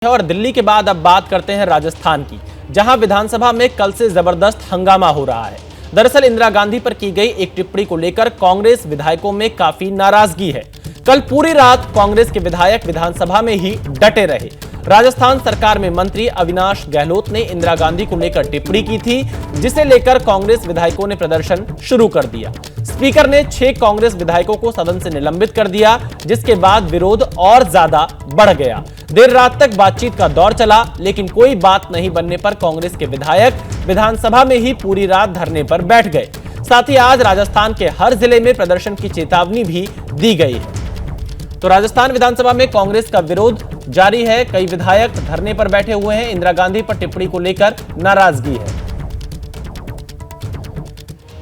और दिल्ली के बाद अब बात करते हैं राजस्थान की, जहां विधानसभा में कल से जबरदस्त हंगामा हो रहा है। दरअसल इंदिरा गांधी पर की गई एक टिप्पणी को लेकर कांग्रेस विधायकों में काफी नाराजगी है। कल पूरी रात कांग्रेस के विधायक विधानसभा में ही डटे रहे। राजस्थान सरकार में मंत्री अविनाश गहलोत ने इंदिरा गांधी को लेकर टिप्पणी की थी, जिसे लेकर कांग्रेस विधायकों ने प्रदर्शन शुरू कर दिया। स्पीकर ने 6 कांग्रेस विधायकों को सदन से निलंबित कर दिया, जिसके बाद विरोध और ज्यादा बढ़ गया। देर रात तक बातचीत का दौर चला, लेकिन कोई बात नहीं बनने पर कांग्रेस के विधायक विधानसभा में ही पूरी रात धरने पर बैठ गए। साथ ही आज राजस्थान के हर जिले में प्रदर्शन की चेतावनी भी दी गई है। तो राजस्थान विधानसभा में कांग्रेस का विरोध जारी है। कई विधायक धरने पर बैठे हुए हैं। इंदिरा गांधी पर टिप्पणी को लेकर नाराजगी है।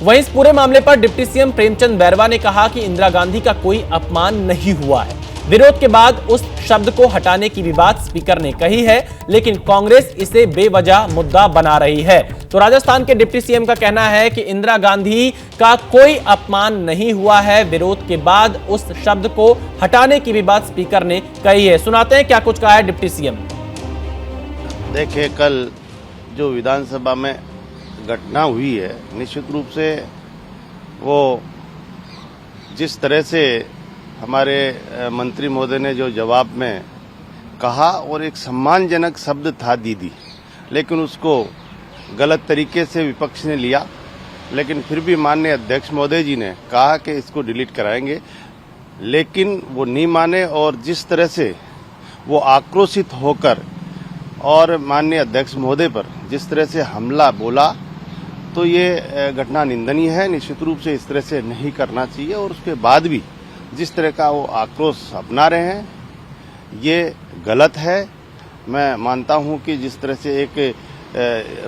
वहीं इस पूरे मामले पर डिप्टी सीएम प्रेमचंद बैरवा ने कहा कि इंदिरा गांधी का कोई अपमान नहीं हुआ है। विरोध के बाद उस शब्द को हटाने की भी बात स्पीकर ने कही है, लेकिन कांग्रेस इसे बेवजह मुद्दा बना रही है। तो राजस्थान के डिप्टी सीएम का कहना है कि इंदिरा गांधी का कोई अपमान नहीं हुआ है। विरोध के बाद उस शब्द को हटाने की भी बात स्पीकर ने कही है। सुनाते हैं क्या कुछ कहा है डिप्टी सीएम। देखिए, कल जो विधानसभा में घटना हुई है, निश्चित रूप से वो जिस तरह से हमारे मंत्री महोदय ने जो जवाब में कहा, और एक सम्मानजनक शब्द था दीदी, लेकिन उसको गलत तरीके से विपक्ष ने लिया। लेकिन फिर भी माननीय अध्यक्ष महोदय जी ने कहा कि इसको डिलीट कराएंगे, लेकिन वो नहीं माने। और जिस तरह से वो आक्रोशित होकर और माननीय अध्यक्ष महोदय पर जिस तरह से हमला बोला, तो ये घटना निंदनीय है। निश्चित रूप से इस तरह से नहीं करना चाहिए। और उसके बाद भी जिस तरह का वो आक्रोश अपना रहे हैं, ये गलत है। मैं मानता हूं कि जिस तरह से एक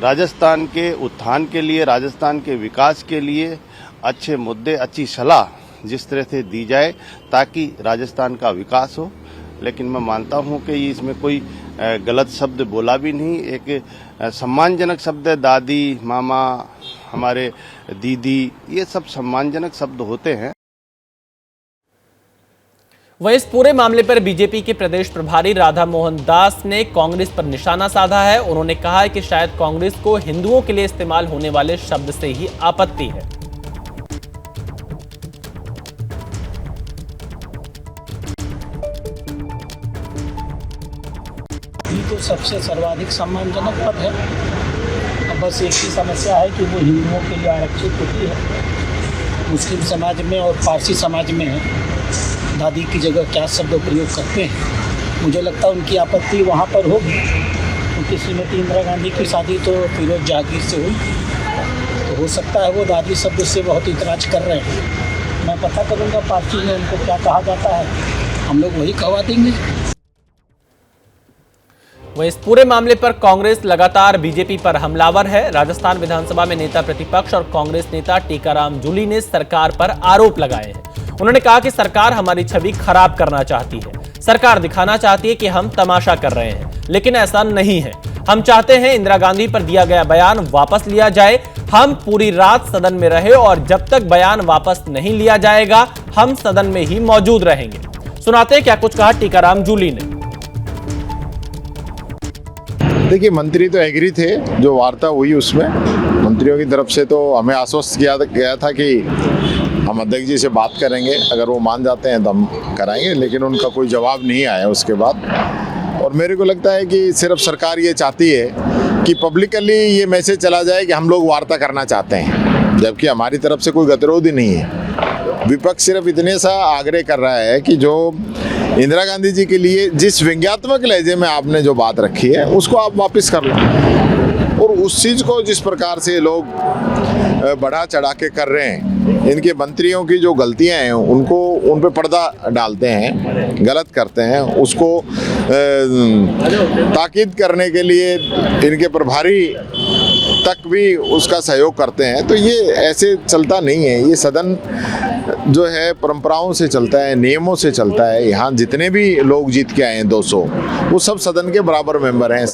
राजस्थान के उत्थान के लिए, राजस्थान के विकास के लिए अच्छे मुद्दे, अच्छी सलाह जिस तरह से दी जाए ताकि राजस्थान का विकास हो, लेकिन मैं मानता हूं कि इसमें कोई गलत शब्द बोला भी नहीं। एक सम्मानजनक शब्द है, दादी, मामा, हमारे दीदी, ये सब सम्मानजनक शब्द होते हैं। वहीं इस पूरे मामले पर बीजेपी के प्रदेश प्रभारी राधा मोहन दास ने कांग्रेस पर निशाना साधा है। उन्होंने कहा है कि शायद कांग्रेस को हिंदुओं के लिए इस्तेमाल होने वाले शब्द से ही आपत्ति है। ये तो सबसे सर्वाधिक सम्मानजनक पद है। अब बस एक ही समस्या है कि वो हिंदुओं के लिए आरक्षित होती है। मुस्लिम समाज में और पारसी समाज में दादी की जगह क्या शब्द प्रयोग करते हैं। मुझे लगता है उनकी आपत्ति वहाँ पर होगी, क्योंकि श्रीमती इंदिरा गांधी की शादी तो फिरोज जहांगीर से हुई, तो हो सकता है वो दादी शब्द से बहुत इतराज कर रहे हैं। मैं पता करूँगा पारसी में उनको क्या कहा जाता है, हम लोग वही कहवा देंगे। वहीं इस पूरे मामले पर कांग्रेस लगातार बीजेपी पर हमलावर है। राजस्थान विधानसभा में नेता प्रतिपक्ष और कांग्रेस नेता टीकाराम जूली ने सरकार पर आरोप लगाए हैं। उन्होंने कहा कि सरकार हमारी छवि खराब करना चाहती है। सरकार दिखाना चाहती है कि हम तमाशा कर रहे हैं, लेकिन ऐसा नहीं है। हम चाहते हैं इंदिरा गांधी पर दिया गया बयान वापस लिया जाए। हम पूरी रात सदन में रहे और जब तक बयान वापस नहीं लिया जाएगा, हम सदन में ही मौजूद रहेंगे। सुनाते हैं क्या कुछ कहा टीकाराम जूली ने। देखिए, मंत्री तो एग्री थे। जो वार्ता हुई उसमें मंत्रियों की तरफ से तो हमें आश्वस्त किया गया था कि हम अध्यक्ष जी से बात करेंगे, अगर वो मान जाते हैं तो हम कराएंगे, लेकिन उनका कोई जवाब नहीं आया उसके बाद। और मेरे को लगता है कि सिर्फ सरकार ये चाहती है कि पब्लिकली ये मैसेज चला जाए कि हम लोग वार्ता करना चाहते हैं, जबकि हमारी तरफ से कोई गतिरोध ही नहीं है। विपक्ष सिर्फ इतने सा आग्रह कर रहा है कि जो इंदिरा गांधी जी के लिए जिस व्यंग्यात्मक लहजे में आपने जो बात रखी है, उसको आप वापस कर लो। और उस चीज़ को जिस प्रकार से लोग बढ़ा चढ़ा के कर रहे हैं, इनके मंत्रियों की जो गलतियां हैं उनको उन पे पर्दा डालते हैं, गलत करते हैं, उसको ताकीद करने के लिए इनके प्रभारी तक भी उसका सहयोग करते हैं। तो ये ऐसे चलता नहीं है। ये सदन जो है परंपराओं से चलता है, नियमों से चलता है। यहाँ जितने भी लोग जीत के आए हैं 200, वो सब सदन के बराबर मेंबर हैं।